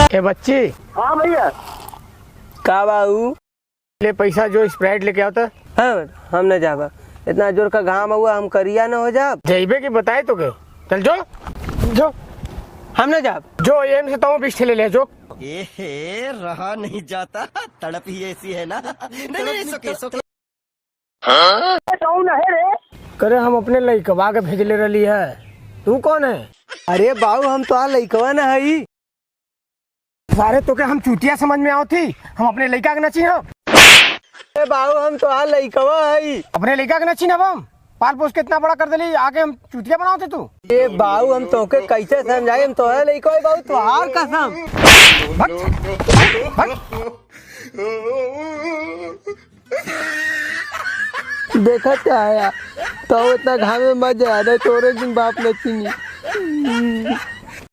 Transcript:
ए बच्ची। हाँ भैया। का बाबू ले पैसा जो स्प्राइट लेके आओ तो। हाँ हम न जाबा, इतना जोर का घाम हुआ हम करिया न हो जाब। जेबे की बताए तो के चल जो जो हम न जाब जो एम से तो 20 ठेले ले जो। ये रहा नहीं जाता, तड़प ही ऐसी है ना। नहीं सोके कौन है रे? करे हम अपने लइकवा के भेजले रही है। तू कौन है? अरे बाबू हम तो आ लइकवा न हई। सारे तो के हम चूतिया समझ में आओ थी, हम अपने लइका के नची हम। अरे बाबू हम तो आ लइकवा हई। अपने लइका के नची हम पाल पोस के इतना बड़ा कर देली, आके हम चूतिया बनाओ तू। ए बाबू हम तोके कैसे समझाए, हम तोहरा लइकवा बाबू तोहार कसम। देखा क्या आया तो इतना घाम में मत जा, तोरे दिन बाप न चीनी।